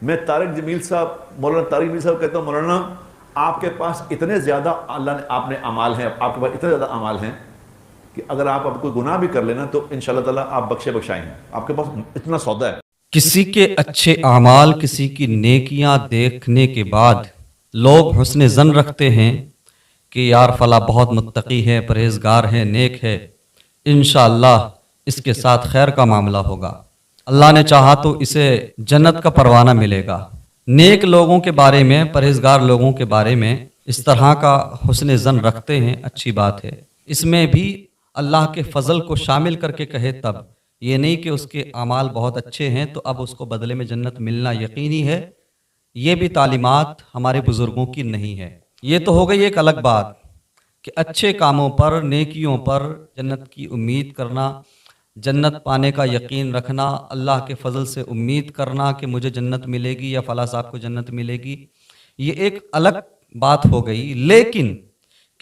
میں طارق جمیل صاحب مولانا طارق جمیل صاحب کہتا ہوں، مولانا آپ کے پاس اتنے زیادہ اللہ نے آپ نے اعمال ہیں، آپ کے پاس اتنے زیادہ اعمال ہیں کہ اگر آپ اب کوئی گناہ بھی کر لینا تو انشاءاللہ تعالیٰ آپ بخشے بخشائیں ہیں، آپ کے پاس اتنا سودا ہے۔ کسی کے اچھے اعمال، کسی کی نیکیاں دیکھنے کے بعد لوگ حسن ظن رکھتے ہیں کہ یار فلاں بہت متقی ہے، پرہیزگار ہے، نیک ہے، انشاءاللہ اس کے ساتھ خیر کا معاملہ ہوگا، اللہ نے چاہا تو اسے جنت کا پروانہ ملے گا۔ نیک لوگوں کے بارے میں، پرہیزگار لوگوں کے بارے میں اس طرح کا حسن ظن رکھتے ہیں، اچھی بات ہے۔ اس میں بھی اللہ کے فضل کو شامل کر کے کہے تب، یہ نہیں کہ اس کے اعمال بہت اچھے ہیں تو اب اس کو بدلے میں جنت ملنا یقینی ہے، یہ بھی تعلیمات ہمارے بزرگوں کی نہیں ہے۔ یہ تو ہو گئی ایک الگ بات کہ اچھے کاموں پر، نیکیوں پر جنت کی امید کرنا، جنت پانے کا یقین رکھنا، اللہ کے فضل سے امید کرنا کہ مجھے جنت ملے گی یا فلاں صاحب کو جنت ملے گی، یہ ایک الگ بات ہو گئی۔ لیکن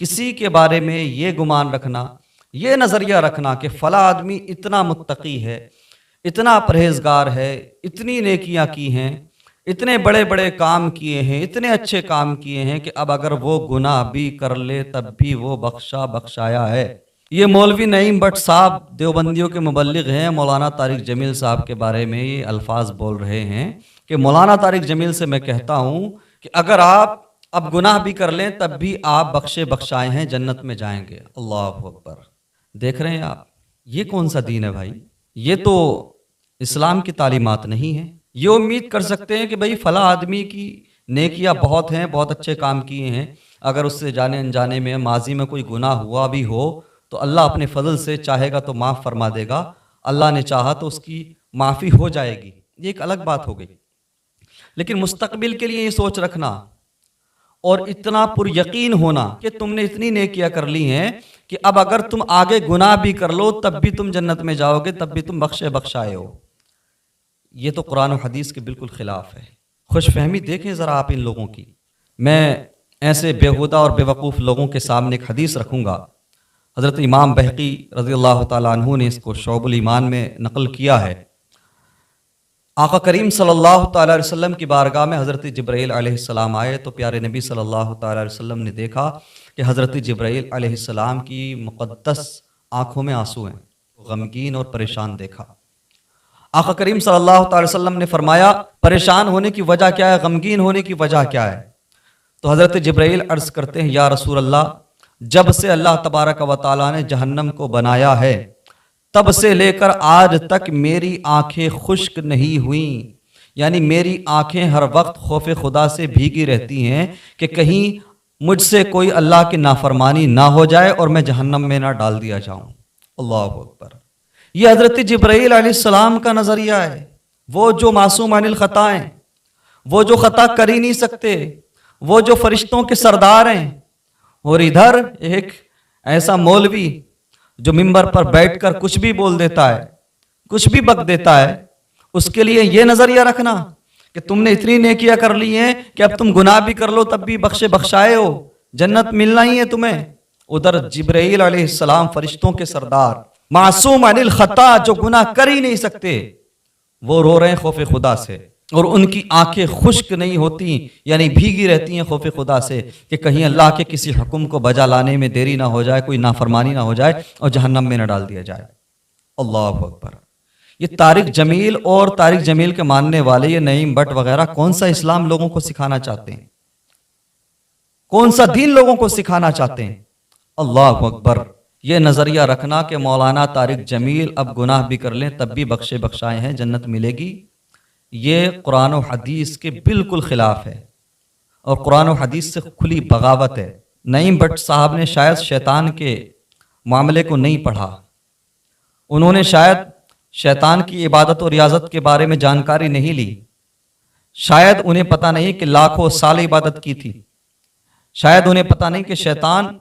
کسی کے بارے میں یہ گمان رکھنا، یہ نظریہ رکھنا کہ فلاں آدمی اتنا متقی ہے، اتنا پرہیزگار ہے، اتنی نیکیاں کی ہیں، اتنے بڑے بڑے کام کیے ہیں، اتنے اچھے کام کیے ہیں کہ اب اگر وہ گناہ بھی کر لے تب بھی وہ بخشا بخشایا ہے۔ یہ مولوی نعیم بٹ صاحب دیوبندیوں کے مبلغ ہیں، مولانا طارق جمیل صاحب کے بارے میں یہ الفاظ بول رہے ہیں کہ مولانا طارق جمیل سے میں کہتا ہوں کہ اگر آپ اب گناہ بھی کر لیں تب بھی آپ بخشے بخشائے ہیں، جنت میں جائیں گے۔ اللہ اکبر! دیکھ رہے ہیں آپ، یہ کون سا دین ہے بھائی؟ یہ تو اسلام کی تعلیمات نہیں ہے۔ یہ امید کر سکتے ہیں کہ بھائی فلاں آدمی کی نیکیاں بہت ہیں، بہت اچھے کام کیے ہیں، اگر اس سے جانے انجانے میں ماضی میں کوئی گناہ ہوا بھی ہو تو اللہ اپنے فضل سے چاہے گا تو معاف فرما دے گا، اللہ نے چاہا تو اس کی معافی ہو جائے گی، یہ ایک الگ بات ہو گئی۔ لیکن مستقبل کے لیے یہ سوچ رکھنا اور اتنا پر یقین ہونا کہ تم نے اتنی نیکیاں کر لی ہیں کہ اب اگر تم آگے گناہ بھی کر لو تب بھی تم جنت میں جاؤ گے، تب بھی تم بخشے بخشائے ہو، یہ تو قرآن و حدیث کے بالکل خلاف ہے۔ خوش فہمی دیکھیں ذرا آپ ان لوگوں کی۔ میں ایسے بیہودہ اور بے وقوف لوگوں کے سامنے ایک حدیث رکھوں گا، حضرت امام بہقی رضی اللہ تعالیٰ عنہ نے اس کو شعب الایمان میں نقل کیا ہے۔ آقا کریم صلی اللہ تعالیٰ علیہ وسلم کی بارگاہ میں حضرت جبرائیل علیہ السلام آئے تو پیارے نبی صلی اللہ تعالیٰ علیہ وسلم نے دیکھا کہ حضرت جبرائیل علیہ السلام کی مقدس آنکھوں میں آنسو ہیں، غمگین اور پریشان دیکھا۔ آقا کریم صلی اللہ تعالیٰ علیہ وسلم نے فرمایا پریشان ہونے کی وجہ کیا ہے، غمگین ہونے کی وجہ کیا ہے؟ تو حضرت جبرائیل عرض کرتے ہیں یا رسول اللہ، جب سے اللہ تبارک و تعالیٰ نے جہنم کو بنایا ہے تب سے لے کر آج تک میری آنکھیں خشک نہیں ہوئیں، یعنی میری آنکھیں ہر وقت خوف خدا سے بھیگی رہتی ہیں کہ کہیں مجھ سے کوئی اللہ کی نافرمانی نہ ہو جائے اور میں جہنم میں نہ ڈال دیا جاؤں۔ اللہ اکبر! یہ حضرت جبرائیل علیہ السلام کا نظریہ ہے، وہ جو معصوم عن الخطا ہیں، وہ جو خطا کر ہی نہیں سکتے، وہ جو فرشتوں کے سردار ہیں، اور ادھر ایک ایسا مولوی جو منبر پر بیٹھ کر کچھ بھی بول دیتا ہے، کچھ بھی بک دیتا ہے، اس کے لیے یہ نظریہ رکھنا کہ تم نے اتنی نیکیاں کر لی ہیں کہ اب تم گناہ بھی کر لو تب بھی بخشے بخشائے ہو، جنت ملنا ہی ہے تمہیں۔ ادھر جبرائیل علیہ السلام فرشتوں کے سردار، معصوم عن الخطا، جو گناہ کر ہی نہیں سکتے، وہ رو رہے ہیں خوف خدا سے، اور ان کی آنکھیں خشک نہیں ہوتی، یعنی بھیگی رہتی ہیں خوف خدا سے کہ کہیں اللہ کے کسی حکم کو بجا لانے میں دیری نہ ہو جائے، کوئی نافرمانی نہ ہو جائے اور جہنم میں نہ ڈال دیا جائے۔ اللہ اکبر! یہ طارق جمیل اور طارق جمیل کے ماننے والے یہ نعیم بٹ وغیرہ کون سا اسلام لوگوں کو سکھانا چاہتے ہیں، کون سا دین لوگوں کو سکھانا چاہتے ہیں؟ اللہ اکبر! یہ نظریہ رکھنا کہ مولانا طارق جمیل اب گناہ بھی کر لیں تب بھی بخشے بخشائے ہیں، جنت ملے گی، یہ قرآن و حدیث کے بالکل خلاف ہے اور قرآن و حدیث سے کھلی بغاوت ہے۔ نعیم بٹ صاحب نے شاید شیطان کے معاملے کو نہیں پڑھا، انہوں نے شاید شیطان کی عبادت و ریاضت کے بارے میں جانکاری نہیں لی، شاید انہیں پتہ نہیں کہ لاکھوں سال عبادت کی تھی، شاید انہیں پتہ نہیں کہ شیطان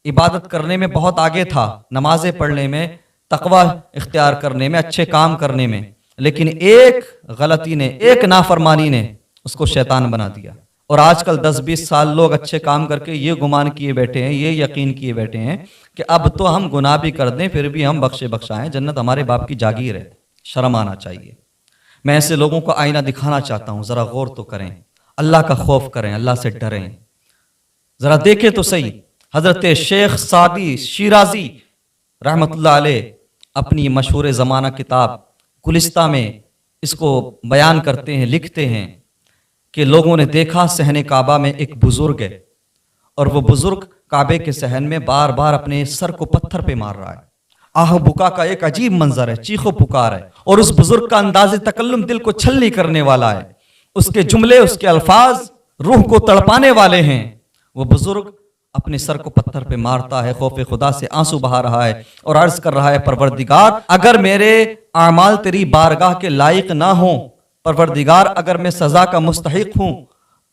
عبادت کرنے میں بہت آگے تھا، نمازیں پڑھنے میں، تقوی اختیار کرنے میں، اچھے کام کرنے میں، لیکن ایک غلطی نے، ایک نافرمانی نے اس کو شیطان بنا دیا۔ اور آج کل 10-20 سال لوگ اچھے کام کر کے یہ گمان کیے بیٹھے ہیں، یہ یقین کیے بیٹھے ہیں کہ اب تو ہم گناہ بھی کر دیں پھر بھی ہم بخشے بخشائیں، جنت ہمارے باپ کی جاگیر ہے۔ شرم آنا چاہیے۔ میں ایسے لوگوں کو آئینہ دکھانا چاہتا ہوں، ذرا غور تو کریں، اللہ کا خوف کریں، اللہ سے ڈریں، ذرا دیکھیں تو صحیح۔ حضرت شیخ سعدی شیرازی رحمت اللہ علیہ اپنی مشہور زمانہ کتاب گلستہ میں اس کو بیان کرتے ہیں، لکھتے ہیں کہ لوگوں نے دیکھا صحن کعبہ میں ایک بزرگ ہے، اور وہ بزرگ کعبے کے صحن میں بار بار اپنے سر کو پتھر پہ مار رہا ہے۔ آہ بکا کا ایک عجیب منظر ہے، چیخ و پکار ہے، اور اس بزرگ کا انداز تکلم دل کو چھلنی کرنے والا ہے، اس کے جملے، اس کے الفاظ روح کو تڑپانے والے ہیں۔ وہ بزرگ اپنے سر کو پتھر پہ مارتا ہے، خوف خدا سے آنسو بہا رہا ہے اور عرض کر رہا ہے، پروردگار اگر میرے اعمال تیری بارگاہ کے لائق نہ ہوں، پروردگار اگر میں سزا کا مستحق ہوں،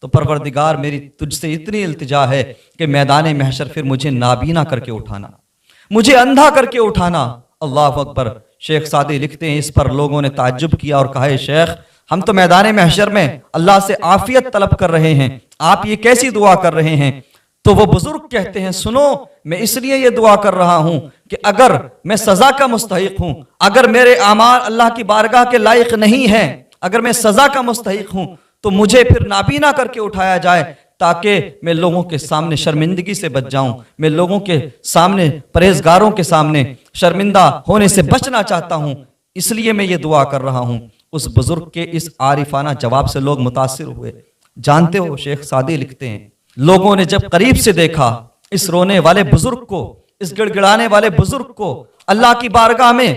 تو پروردگار میری تجھ سے اتنی التجا ہے کہ میدان محشر پھر مجھے نابینا کر کے اٹھانا، مجھے اندھا کر کے اٹھانا۔ اللہ اکبر۔ شیخ سعدی لکھتے ہیں، اس پر لوگوں نے تعجب کیا اور کہا، شیخ ہم تو میدان محشر میں اللہ سے عافیت طلب کر رہے ہیں، آپ یہ کیسی دعا کر رہے ہیں؟ تو وہ بزرگ کہتے ہیں، سنو، میں اس لیے یہ دعا کر رہا ہوں کہ اگر میں سزا کا مستحق ہوں، اگر میرے اعمال اللہ کی بارگاہ کے لائق نہیں ہیں، اگر میں سزا کا مستحق ہوں، تو مجھے پھر نابینا کر کے اٹھایا جائے، تاکہ میں لوگوں کے سامنے شرمندگی سے بچ جاؤں، میں لوگوں کے سامنے، پرہیزگاروں کے سامنے شرمندہ ہونے سے بچنا چاہتا ہوں، اس لیے میں یہ دعا کر رہا ہوں۔ اس بزرگ کے اس عارفانہ جواب سے لوگ متاثر ہوئے۔ جانتے ہو، شیخ سعدی لکھتے ہیں، لوگوں نے جب قریب سے دیکھا اس رونے والے بزرگ کو، اس گڑ گڑانے والے بزرگ کو، اللہ کی بارگاہ میں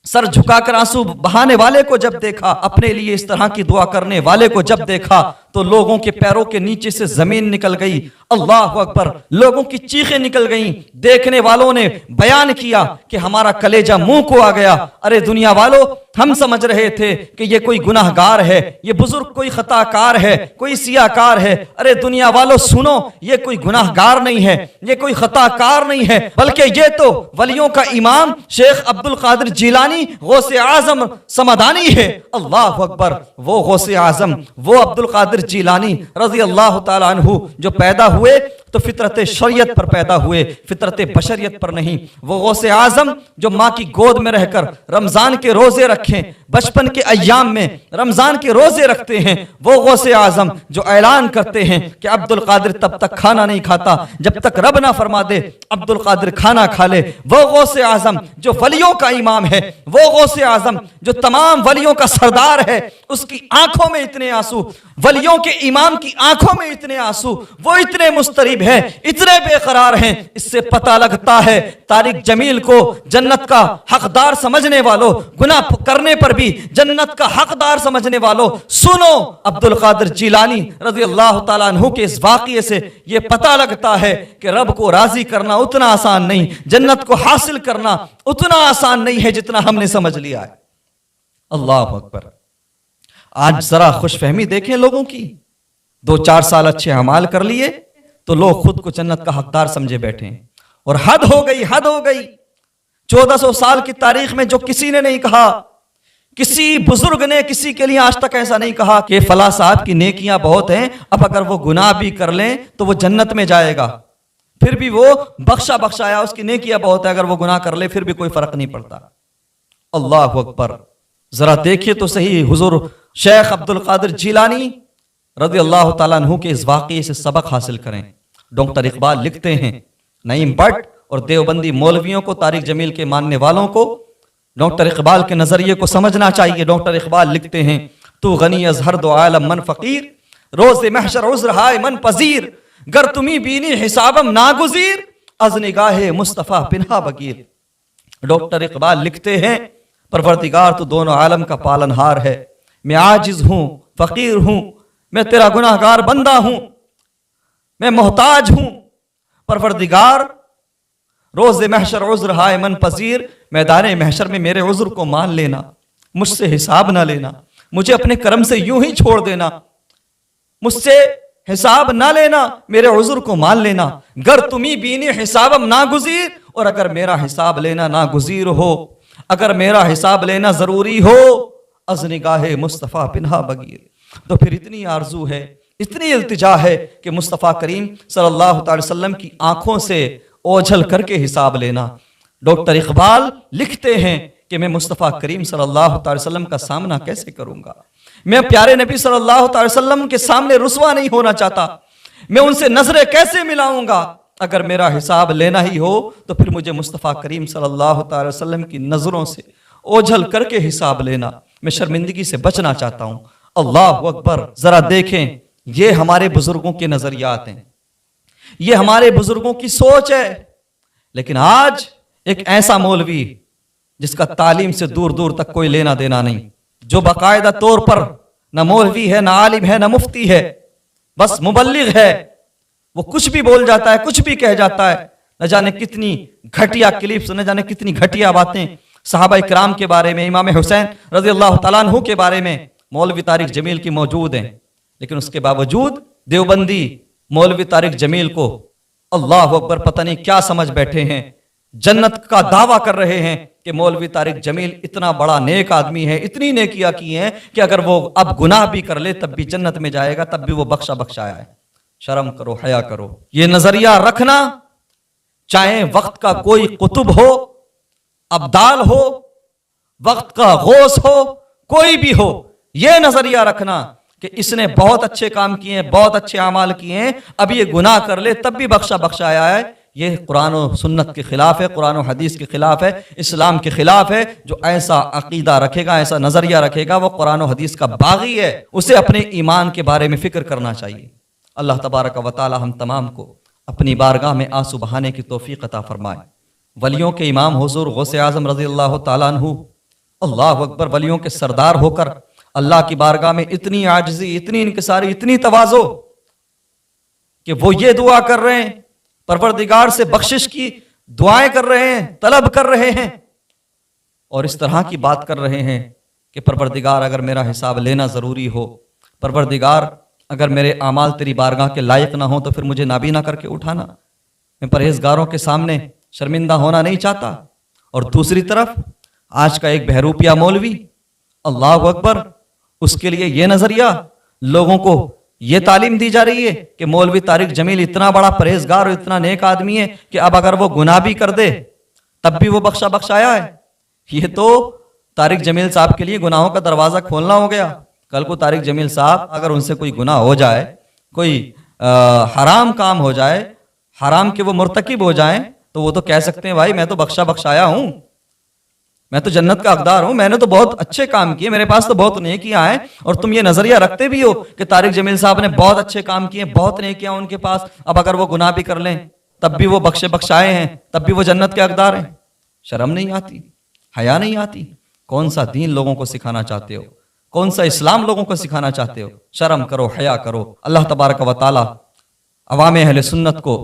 سر جھکا کر آنسو بہانے والے کو جب دیکھا، اپنے لیے اس طرح کی دعا کرنے والے کو جب دیکھا، تو لوگوں کے پیروں کے نیچے سے زمین نکل گئی۔ اللہ اکبر۔ لوگوں کی چیخیں نکل گئیں۔ دیکھنے والوں نے بیان کیا کہ ہمارا کلیجہ منہ کو آ گیا۔ ارے دنیا والو، ہم سمجھ رہے تھے کہ یہ کوئی گناہ گار ہے، یہ بزرگ کوئی خطا کار ہے، کوئی سیاہ کار ہے۔ ارے دنیا والو سنو، یہ کوئی گناہ گار نہیں ہے، یہ کوئی خطا کار نہیں ہے، بلکہ یہ تو ولیوں کا امام شیخ عبد القادر جیلانی غوث اعظم سمدانی ہے۔ اللہ اکبر۔ وہ غوث اعظم، وہ عبد القادر جیلانی رضی اللہ تعالیٰ عنہ جو پیدا ہوئے تو فطرت شریعت پر پیدا ہوئے، فطرت بشریت پر نہیں۔ وہ غوث اعظم جو ماں کی گود میں رہ کر رمضان کے روزے رکھیں، بچپن کے ایام میں رمضان کے روزے رکھتے ہیں، وہ غوث اعظم جو اعلان کرتے ہیں کہ عبد القادر تب تک کھانا نہیں کھاتا جب تک رب نہ فرما دے عبد القادر کھانا کھا لے۔ وہ غوث اعظم جو ولیوں کا امام ہے، وہ غوث اعظم جو تمام ولیوں کا سردار ہے، اس کی آنکھوں میں اتنے آنسو، ولیوں کے امام کی آنکھوں میں اتنے آنسو، وہ اتنے مضطرب ہیں، اتنے بے قرار ہیں۔ اس سے پتہ لگتا ہے طارق جمیل کو جنت کا حقدار سمجھنے والوں، گناہ کرنے پر بھی جنت کا حقدار سمجھنے والوں، سنو، عبد القادر جیلانی رضی اللہ تعالیٰ عنہ کے اس واقعے سے یہ پتہ لگتا ہے کہ رب کو راضی کرنا اتنا آسان نہیں، جنت کو حاصل کرنا اتنا آسان نہیں ہے جتنا ہم نے سمجھ لیا ہے۔ اللہ اکبر۔ آج ذرا خوش فہمی دیکھیں لوگوں کی، 2-4 سال اچھے اعمال کر لیے تو لوگ خود کو جنت کا حقدار سمجھے بیٹھے ہیں، اور حد ہو گئی، حد ہو گئی۔ 1400 سال کی تاریخ میں جو کسی نے نہیں کہا، کسی بزرگ نے کسی کے لیے آج تک ایسا نہیں کہا کہ فلاں صاحب کی نیکیاں بہت ہیں، اب اگر وہ گناہ بھی کر لیں تو وہ جنت میں جائے گا، پھر بھی وہ بخشایا، اس کی نیکیاں بہت ہے، اگر وہ گناہ کر لے پھر بھی کوئی فرق نہیں پڑتا۔ اللہ اکبر۔ ذرا دیکھیے تو صحیح، حضور شیخ عبد القادر جیلانی رضی اللہ تعالیٰ عنہ کے اس واقعے سے سبق حاصل کریں۔ ڈاکٹر اقبال لکھتے ہیں، نعیم بٹ اور دیوبندی مولویوں کو، طارق جمیل کے ماننے والوں کو ڈاکٹر اقبال کے نظریے کو سمجھنا چاہیے۔ ڈاکٹر اقبال لکھتے ہیں، تو غنی از ہر دو عالم من فقیر، روز محشر عذر ہائے من پذیر، گر تمی بینی حسابم ناگزیر، از نگاہ مصطفیٰ پنہا بگیر۔ ڈاکٹر اقبال لکھتے ہیں، پروردگار تو دونوں عالم کا پالنہار ہے، میں عاجز ہوں، فقیر ہوں، میں تیرا گناہگار بندہ ہوں، میں محتاج ہوں۔ پروردگار روز محشر عذر ہائے من پذیر، میدان محشر میں میرے عذر کو مان لینا، مجھ سے حساب نہ لینا، مجھے اپنے کرم سے یوں ہی چھوڑ دینا، مجھ سے حساب نہ لینا، میرے عذر کو مان لینا۔ گر تمی بینی حسابم ناگزیر، اور اگر میرا حساب لینا ناگزیر ہو، اگر میرا حساب لینا ضروری ہو، از نگاہ مصطفیٰ پنہا بگیر، تو پھر اتنی آرزو ہے، اتنی التجا ہے کہ مصطفیٰ کریم صلی اللہ تعالی وسلم کی آنکھوں سے اوجھل کر کے حساب لینا۔ ڈاکٹر اقبال لکھتے ہیں کہ کہ میں مصطفیٰ کریم صلی اللہ تعالی وسلم کا سامنا کیسے کروں گا. میں پیارے نبی صلی اللہ تعالی وسلم کے سامنے رسوا نہیں ہونا چاہتا. میں ان سے نظریں کیسے ملاؤں گا. اگر میرا حساب لینا ہی ہو تو پھر مجھے مصطفیٰ کریم صلی اللہ تعالی وسلم کی نظروں سے اوجھل کر کے حساب لینا. میں شرمندگی سے بچنا چاہتا ہوں. اللہ اکبر. ذرا دیکھیں, یہ ہمارے بزرگوں کے نظریات ہیں, یہ ہمارے بزرگوں کی سوچ ہے. لیکن آج ایک ایسا مولوی جس کا تعلیم سے دور دور تک کوئی لینا دینا نہیں, جو باقاعدہ طور پر نہ مولوی ہے, نہ عالم ہے, نہ مفتی ہے, بس مبلغ ہے, وہ کچھ بھی بول جاتا ہے, کچھ بھی کہہ جاتا ہے. نہ جانے کتنی گھٹیا کلپس, نہ جانے کتنی گھٹیا باتیں صحابہ کرام کے بارے میں, امام حسین رضی اللہ تعالیٰ عنہ کے بارے میں مولوی طارق جمیل کی موجود ہیں. لیکن اس کے باوجود دیوبندی مولوی طارق جمیل کو اللہ اکبر پتہ نہیں کیا سمجھ بیٹھے ہیں, جنت کا دعویٰ کر رہے ہیں کہ مولوی طارق جمیل اتنا بڑا نیک آدمی ہے, اتنی نیکیاں کی ہیں کہ اگر وہ اب گناہ بھی کر لے تب بھی جنت میں جائے گا, تب بھی وہ بخشایا ہے. شرم کرو, حیا کرو. یہ نظریہ رکھنا, چاہے وقت کا کوئی قطب ہو, ابدال ہو, وقت کا غوث ہو, کوئی بھی ہو, یہ نظریہ رکھنا کہ اس نے بہت اچھے کام کیے ہیں, بہت اچھے اعمال کیے ہیں, اب یہ گناہ کر لے تب بھی بخشایا ہے, یہ قرآن و سنت کے خلاف ہے, قرآن و حدیث کے خلاف ہے, اسلام کے خلاف ہے. جو ایسا عقیدہ رکھے گا, ایسا نظریہ رکھے گا, وہ قرآن و حدیث کا باغی ہے. اسے اپنے ایمان کے بارے میں فکر کرنا چاہیے. اللہ تبارک و تعالی ہم تمام کو اپنی بارگاہ میں آنسو بہانے کی توفیق عطا فرمائے. ولیوں کے امام حضور غوث اعظم رضی اللہ تعالیٰ عنہ, اللہ اکبر, ولیوں کے سردار ہو کر اللہ کی بارگاہ میں اتنی عاجزی, اتنی انکساری, اتنی تواضع کہ وہ یہ دعا کر رہے ہیں, پروردگار سے بخشش کی دعائیں کر رہے ہیں, طلب کر رہے ہیں, اور اس طرح کی بات کر رہے ہیں کہ پروردگار اگر میرا حساب لینا ضروری ہو, پروردگار اگر میرے اعمال تیری بارگاہ کے لائق نہ ہوں تو پھر مجھے نابینا کر کے اٹھانا, میں پرہیزگاروں کے سامنے شرمندہ ہونا نہیں چاہتا. اور دوسری طرف آج کا ایک بہروپیہ مولوی, اللہ اکبر, اس کے لیے یہ نظریہ, لوگوں کو یہ تعلیم دی جا رہی ہے کہ مولوی طارق جمیل اتنا بڑا پرہیزگار اور اتنا نیک آدمی ہے کہ اب اگر وہ گناہ بھی کر دے تب بھی وہ بخشایا ہے. یہ تو طارق جمیل صاحب کے لیے گناہوں کا دروازہ کھولنا ہو گیا. کل کو طارق جمیل صاحب اگر ان سے کوئی گناہ ہو جائے, کوئی حرام کام ہو جائے, حرام کے وہ مرتکب ہو جائیں, تو وہ تو کہہ سکتے ہیں بھائی میں تو بخشایا ہوں, میں تو جنت کا حقدار ہوں, میں نے تو بہت اچھے کام کیے, میرے پاس تو بہت نیکیاں ہیں. اور تم یہ نظریہ رکھتے بھی ہو کہ طارق جمیل صاحب نے بہت اچھے کام کیے, بہت نیکیاں ان کے پاس, اب اگر وہ گناہ بھی کر لیں تب بھی وہ بخشائے ہیں, تب بھی وہ جنت کے حقدار ہیں. شرم نہیں آتی, حیا نہیں آتی؟ کون سا دین لوگوں کو سکھانا چاہتے ہو, کون سا اسلام لوگوں کو سکھانا چاہتے ہو؟ شرم کرو, حیا کرو. اللہ تبارک و تعالی عوام اہل سنت کو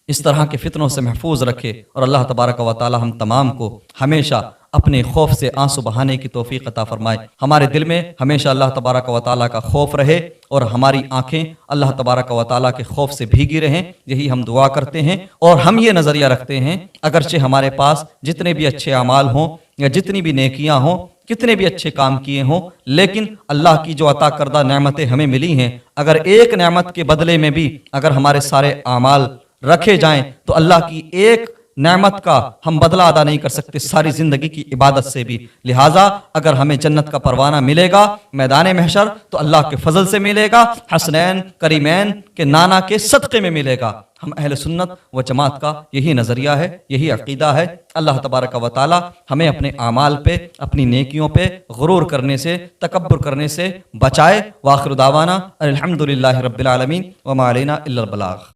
اس طرح کے فتنوں سے محفوظ رکھے, اور اللہ تبارک و تعالی ہم تمام کو ہمیشہ اپنے خوف سے آنسو بہانے کی توفیق عطا فرمائے. ہمارے دل میں ہمیشہ اللہ تبارک و تعالیٰ کا خوف رہے, اور ہماری آنکھیں اللہ تبارک و تعالیٰ کے خوف سے بھیگی رہیں. یہی ہم دعا کرتے ہیں, اور ہم یہ نظریہ رکھتے ہیں اگرچہ ہمارے پاس جتنے بھی اچھے اعمال ہوں یا جتنی بھی نیکیاں ہوں, کتنے بھی اچھے کام کیے ہوں, لیکن اللہ کی جو عطا کردہ نعمتیں ہمیں ملی ہیں, اگر ایک نعمت کے بدلے میں بھی اگر ہمارے سارے اعمال رکھے جائیں تو اللہ کی ایک نعمت کا ہم بدلہ ادا نہیں کر سکتے ساری زندگی کی عبادت سے بھی. لہٰذا اگر ہمیں جنت کا پروانہ ملے گا میدان محشر تو اللہ کے فضل سے ملے گا, حسنین کریمین کے نانا کے صدقے میں ملے گا. ہم اہل سنت و جماعت کا یہی نظریہ ہے, یہی عقیدہ ہے. اللہ تبارک و تعالی ہمیں اپنے اعمال پہ, اپنی نیکیوں پہ غرور کرنے سے, تکبر کرنے سے بچائے. وآخر دعوانا الحمدللہ رب العالمین وما علینا الا البلاغ.